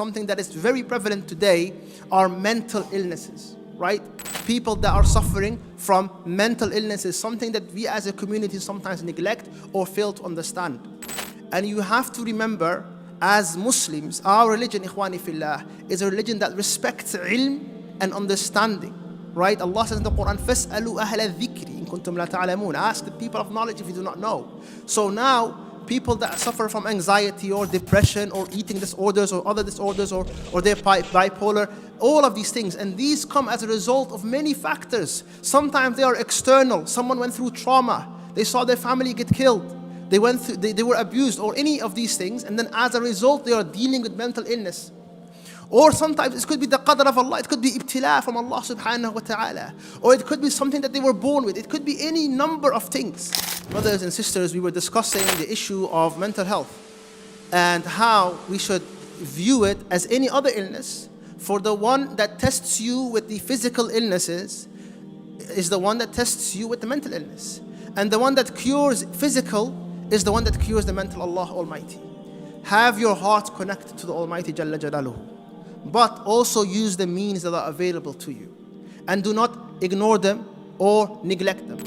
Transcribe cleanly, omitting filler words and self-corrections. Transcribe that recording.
Something that is very prevalent today are mental illnesses, right? People that are suffering from mental illnesses, something that we as a community sometimes neglect or fail to understand. And you have to remember, as Muslims, our religion, Ikhwani Fillah, is a religion that respects ilm and understanding, right? Allah says in the Qur'an, فَاسْأَلُوا أَهْلَ الذِّكْرِ إِن كُنْتُمْ لَا تَعْلَمُونَ. Ask the people of knowledge if you do not know. So now, people that suffer from anxiety or depression or eating disorders or other disorders or they're bipolar, all of these things, and these come as a result of many factors. Sometimes they are external. Someone went through trauma. They saw their family get killed. They were abused or any of these things, and then as a result they are dealing with mental illness. Or sometimes it could be the qadr of Allah, it could be ibtila from Allah subhanahu wa ta'ala, or it could be something that they were born with. It could be any number of things. Brothers and sisters, we were discussing the issue of mental health and how we should view it as any other illness. For the one that tests you with the physical illnesses is the one that tests you with the mental illness. And the one that cures physical is the one that cures the mental, Allah Almighty. Have your heart connected to the Almighty Jalla Jalaluhu, but also use the means that are available to you. And do not ignore them or neglect them.